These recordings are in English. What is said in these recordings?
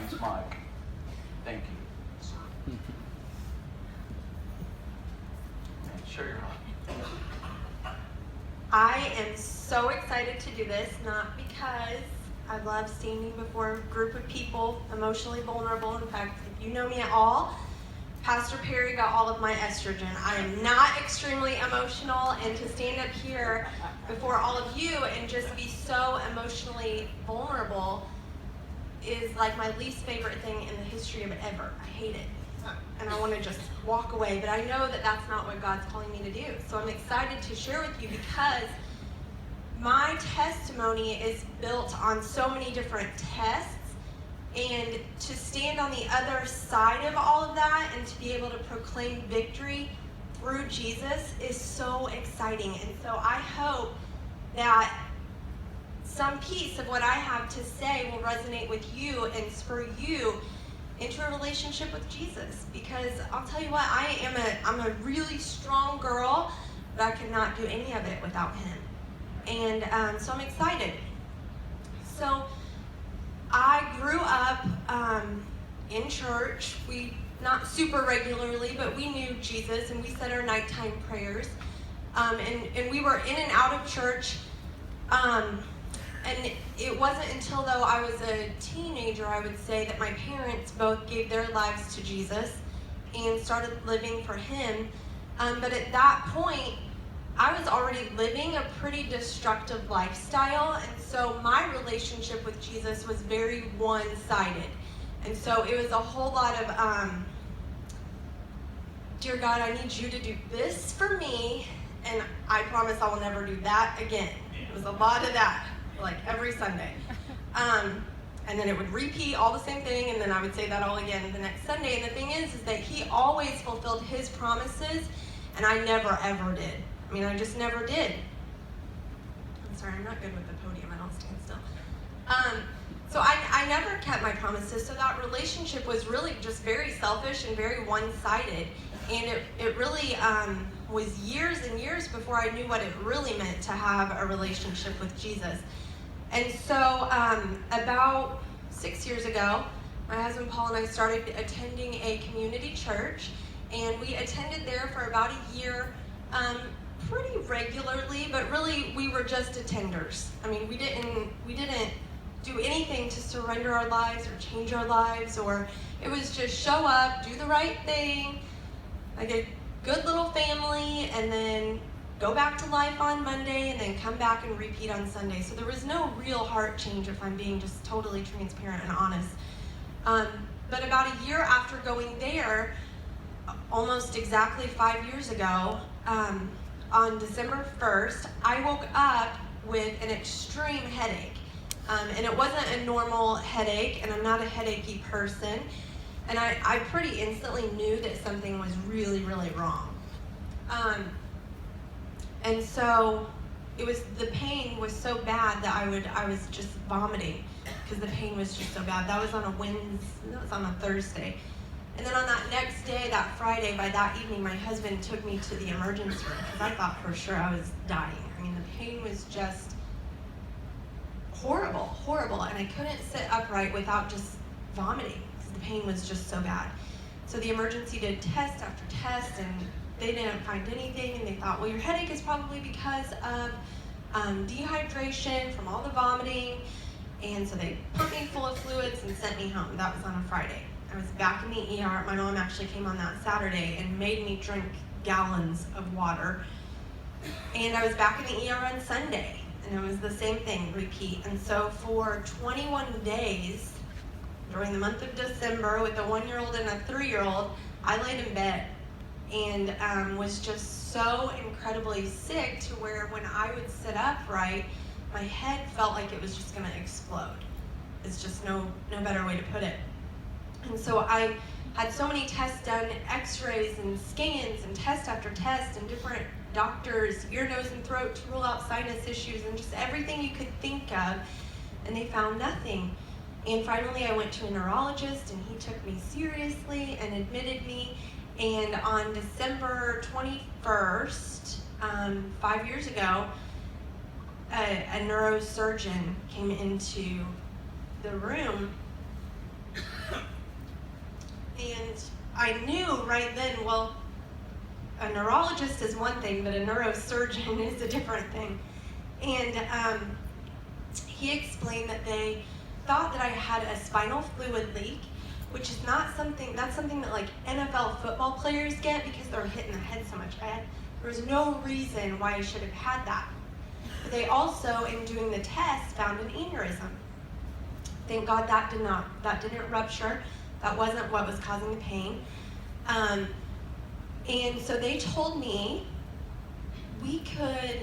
Thanks, Mike. Thank you. Sure you're on. I am so excited to do this, not because I love standing before a group of people, emotionally vulnerable. In fact, if you know me at all, Pastor Perry got all of my estrogen. I am not extremely emotional, and to stand up here before all of you and just be so emotionally vulnerable is like my least favorite thing in the history of ever. I hate it. And I want to just walk away, but I know that that's not what God's calling me to do. So I'm excited to share with you because my testimony is built on so many different tests, and to stand on the other side of all of that and to be able to proclaim victory through Jesus is so exciting. And so I hope that some piece of what I have to say will resonate with you and spur you into a relationship with Jesus, because I'll tell you what, I'm a really strong girl, but I could not do any of it without him. And so I'm excited. So I grew up in church. We not super regularly, but we knew Jesus, and we said our nighttime prayers. And we were in and out of church. And it wasn't until though I was a teenager, I would say, that my parents both gave their lives to Jesus and started living for him. But at that point, I was already living a pretty destructive lifestyle, and so my relationship with Jesus was very one-sided. And so it was a whole lot of, dear God, I need you to do this for me, and I promise I will never do that again. It was a lot of that, like every Sunday. And then it would repeat all the same thing, and then I would say that all again the next Sunday. And the thing is that he always fulfilled his promises, and I never, ever did. I mean, I just never did. I'm sorry, I'm not good with the podium. I don't stand still. So I never kept my promises, so that relationship was really just very selfish and very one-sided. And it really was years and years before I knew what it really meant to have a relationship with Jesus. And so about 6 years ago, my husband Paul and I started attending a community church, and we attended there for about a year, pretty regularly, but really we were just attenders. I mean, we didn't do anything to surrender our lives or change our lives, or it was just show up, do the right thing, like a good little family, and then go back to life on Monday, and then come back and repeat on Sunday. So there was no real heart change, if I'm being just totally transparent and honest. But about a year after going there, almost exactly 5 years ago, on December 1st, I woke up with an extreme headache. And it wasn't a normal headache, and I'm not a headachy person. And I pretty instantly knew that something was really, really wrong. And so the pain was so bad that I was just vomiting because the pain was just so bad. That was on a Thursday. And then on that next day, that Friday, by that evening, my husband took me to the emergency room because I thought for sure I was dying. I mean, the pain was just horrible, horrible. And I couldn't sit upright without just vomiting because the pain was just so bad. So the emergency did test after test, and they didn't find anything. And they thought, well, your headache is probably because of dehydration from all the vomiting. And so they put me full of fluids and sent me home. That was on a Friday. I was back in the ER. My mom actually came on that Saturday and made me drink gallons of water. And I was back in the ER on Sunday, and it was the same thing, repeat. And so for 21 days, during the month of December, with a 1-year-old and a 3-year-old, I laid in bed and was just so incredibly sick to where when I would sit upright, my head felt like it was just going to explode. It's just no better way to put it. And so I had so many tests done, x-rays and scans and test after test, and different doctors, ear, nose, and throat to rule out sinus issues and just everything you could think of, and they found nothing. And finally I went to a neurologist, and he took me seriously and admitted me. And on December 21st, 5 years ago, a neurosurgeon came into the room, I knew right then, well, a neurologist is one thing, but a neurosurgeon is a different thing. And he explained that they thought that I had a spinal fluid leak, which is not something, that's something that like NFL football players get because they're hitting the head so much. There was no reason why I should have had that. But they also, in doing the test, found an aneurysm. Thank God that didn't rupture. That wasn't what was causing the pain. And so they told me we could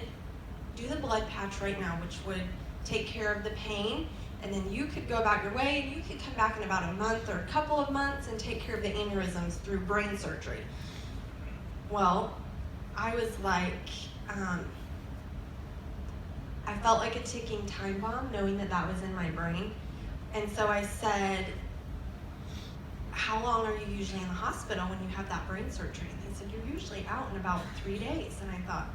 do the blood patch right now, which would take care of the pain, and then you could go about your way, and you could come back in about a month or a couple of months and take care of the aneurysms through brain surgery. Well, I was like, I felt like a ticking time bomb knowing that that was in my brain. And so I said, how long are you usually in the hospital when you have that brain surgery? And they said, you're usually out in about 3 days. And I thought,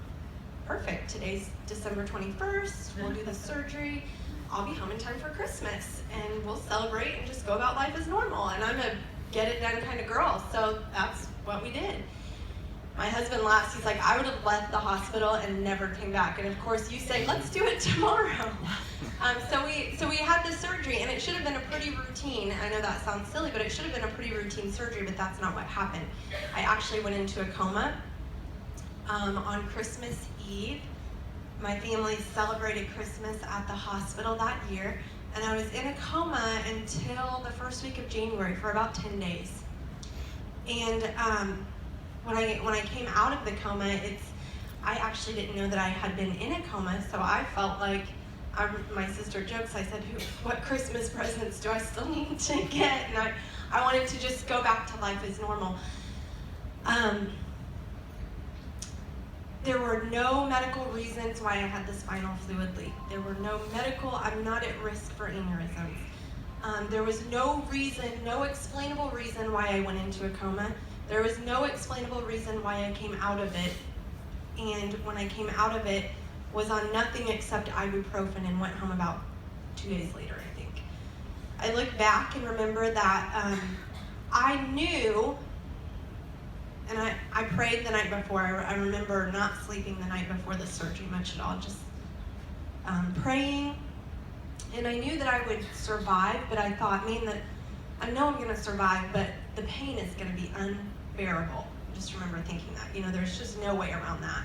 perfect, today's December 21st, we'll do the surgery, I'll be home in time for Christmas, and we'll celebrate and just go about life as normal. And I'm a get it done kind of girl, so that's what we did. My husband laughs, he's like, I would have left the hospital and never came back. And of course you say, let's do it tomorrow. So we had the surgery, and it should have been a pretty routine. I know that sounds silly, but it should have been a pretty routine surgery, but that's not what happened. I actually went into a coma on Christmas Eve. My family celebrated Christmas at the hospital that year, and I was in a coma until the first week of January for about 10 days. And when I came out of the coma, I actually didn't know that I had been in a coma, so I felt like, my sister jokes, I said, what Christmas presents do I still need to get? And I wanted to just go back to life as normal. There were no medical reasons why I had the spinal fluid leak. There were no I'm not at risk for aneurysms. There was no reason, no explainable reason why I went into a coma. There was no explainable reason why I came out of it. And when I came out of it, was on nothing except ibuprofen and went home about 2 days later, I think. I look back and remember that I knew, and I prayed the night before. I remember not sleeping the night before the surgery much at all, just praying. And I knew that I would survive, but I thought, I know I'm gonna survive, but the pain is gonna be unbearable. I just remember thinking that, there's just no way around that.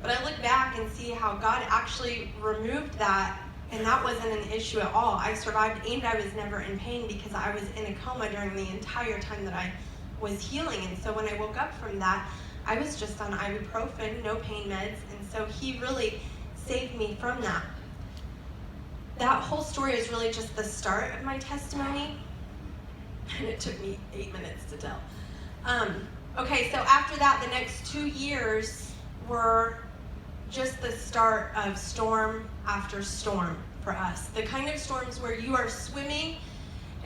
But I look back and see how God actually removed that, and that wasn't an issue at all. I survived, and I was never in pain because I was in a coma during the entire time that I was healing. And so when I woke up from that, I was just on ibuprofen, no pain meds, and so he really saved me from that. That whole story is really just the start of my testimony, and it took me 8 minutes to tell. Okay, so after that, the next 2 years were just the start of storm after storm for us. The kind of storms where you are swimming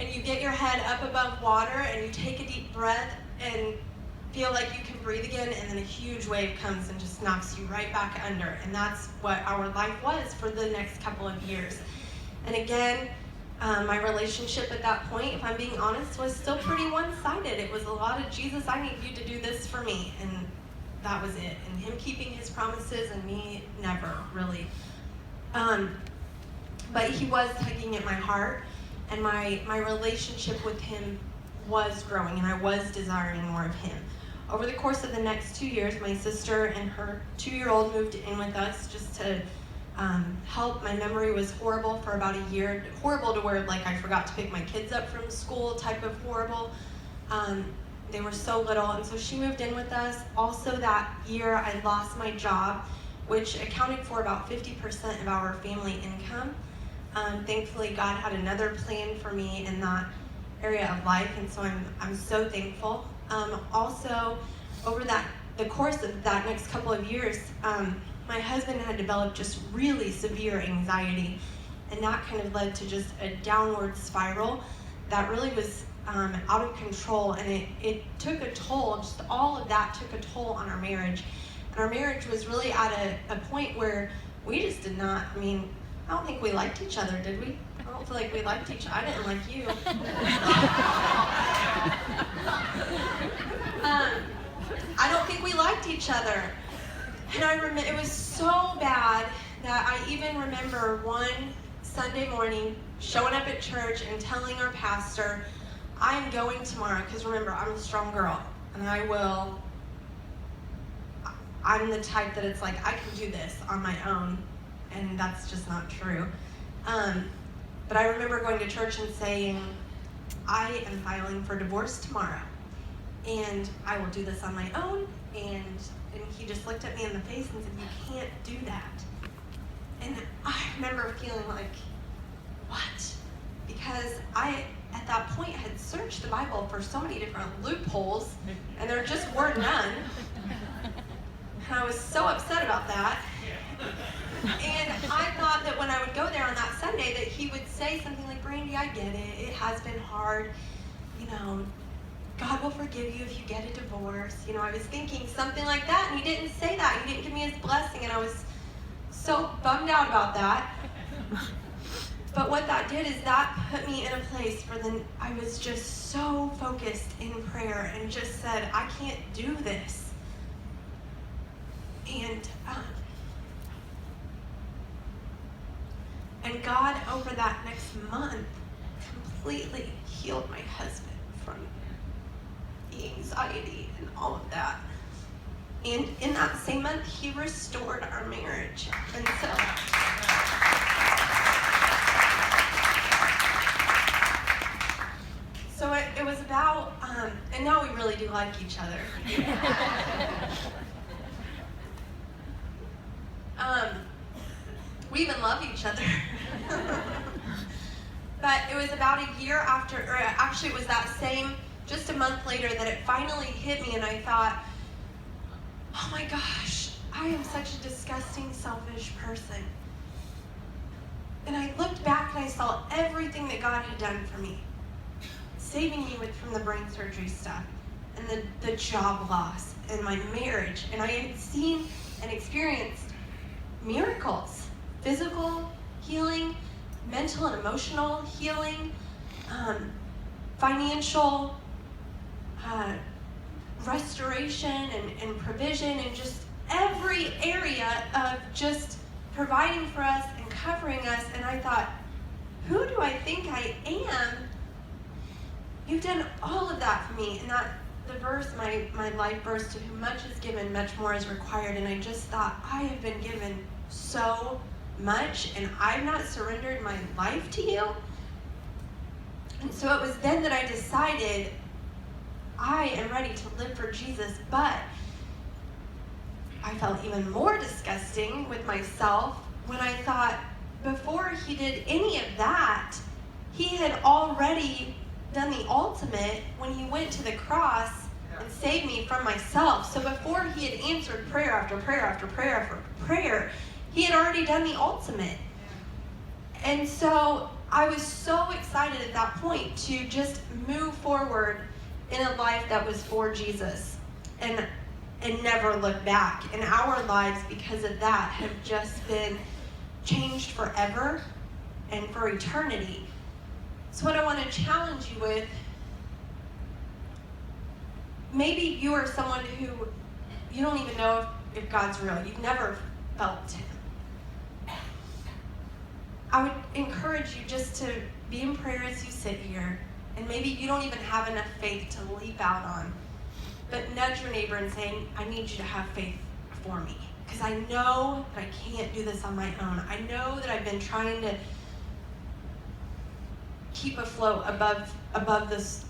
and you get your head up above water and you take a deep breath and feel like you can breathe again, and then a huge wave comes and just knocks you right back under. And that's what our life was for the next couple of years. And again, my relationship at that point, if I'm being honest, was still pretty one-sided. It was a lot of, Jesus, I need you to do this for me. And that was it. And him keeping his promises and me never, really. But he was tugging at my heart, and my relationship with him was growing, and I was desiring more of him. Over the course of the next 2 years, my sister and her 2-year-old moved in with us just to help. My memory was horrible for about a year. Horrible to where like I forgot to pick my kids up from school type of horrible. They were so little, and so she moved in with us. Also that year I lost my job, which accounted for about 50% of our family income. Thankfully God had another plan for me in that area of life, and so I'm so thankful. Also, over the course of that next couple of years, my husband had developed just really severe anxiety, and that kind of led to just a downward spiral that really was out of control, and it took a toll. Just all of that took a toll on our marriage, and our marriage was really at a point where we just did not, I don't think we liked each other, did we? I don't feel like we liked each other. I didn't like you. And I remember it was so bad that I even remember one Sunday morning showing up at church and telling our pastor, I'm going tomorrow, because remember, I'm a strong girl, and I'm the type that it's like, I can do this on my own, and that's just not true. But I remember going to church and saying, I am filing for divorce tomorrow, and I will do this on my own, and he just looked at me in the face and said, you can't do that. And I remember feeling like, what? Because I, at that point, had searched the Bible for so many different loopholes, and there just were none. And I was so upset about that. And I thought that when I would go there on that Sunday that he would say something like, Brandi, I get it. It has been hard. You know, God will forgive you if you get a divorce. You know, I was thinking something like that, and he didn't say that. He didn't give me his blessing, and I was so bummed out about that. But what that did is that put me in a place where then I was just so focused in prayer and just said, I can't do this. And God, over that next month, completely healed my husband from the anxiety and all of that. And in that same month, he restored our marriage. And so it was about, and now we really do like each other. We even love each other. But it was about a year after, or actually it was that same, just a month later, that it finally hit me, and I thought, oh my gosh, I am such a disgusting, selfish person. And I looked back and I saw everything that God had done for me. Saving me from the brain surgery stuff, and the job loss, and my marriage. And I had seen and experienced miracles, physical healing, mental and emotional healing, financial restoration and provision, and just every area of just providing for us and covering us. And I thought, who do I think I am? You've done all of that for me. And that the verse, my life verse, to whom much is given, much more is required. And I just thought, I have been given so much, and I've not surrendered my life to you. And so it was then that I decided I am ready to live for Jesus. But I felt even more disgusting with myself when I thought, before he did any of that, he had already done the ultimate when he went to the cross and saved me from myself. So before he had answered prayer after prayer after prayer after prayer, he had already done the ultimate. And so I was so excited at that point to just move forward in a life that was for Jesus and never look back. And our lives, because of that, have just been changed forever and for eternity. So what I want to challenge you with, maybe you are someone who you don't even know if God's real. You've never felt him. I would encourage you just to be in prayer as you sit here, and maybe you don't even have enough faith to leap out on, but nudge your neighbor and say, I need you to have faith for me, because I know that I can't do this on my own. I know that I've been trying to keep afloat above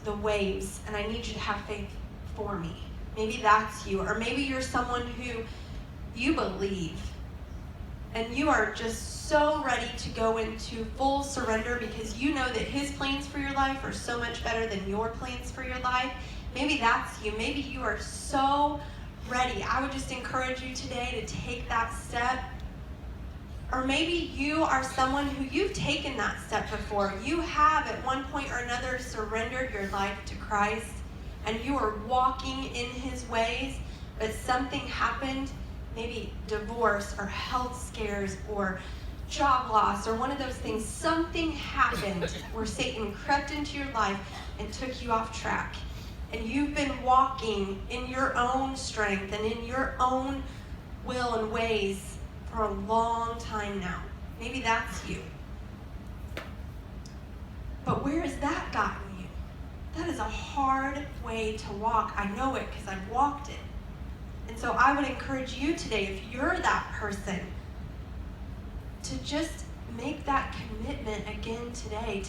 the waves, and I need you to have faith for me. Maybe that's you, or maybe you're someone who you believe, and you are just so ready to go into full surrender because you know that his plans for your life are so much better than your plans for your life. Maybe that's you. Maybe you are so ready. I would just encourage you today to take that step. Or maybe you are someone who you've taken that step before. You have at one point or another surrendered your life to Christ, and you are walking in his ways, but something happened, maybe divorce or health scares or job loss or one of those things. Something happened where Satan crept into your life and took you off track. And you've been walking in your own strength and in your own will and ways for a long time now. Maybe that's you. But where has that gotten you? That is a hard way to walk. I know it because I've walked it. And so I would encourage you today, if you're that person, to just make that commitment again today.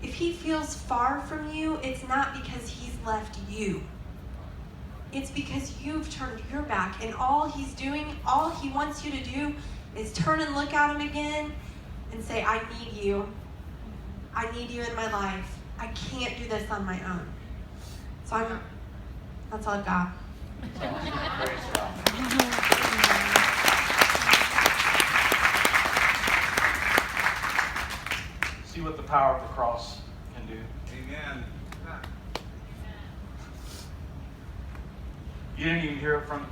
If he feels far from you, it's not because he's left you. It's because you've turned your back, and all he's doing, all he wants you to do is turn and look at him again and say, I need you. I need you in my life. I can't do this on my own. So that's all I've got. Praise God. See what the power of the cross can do. Amen. You didn't even hear it from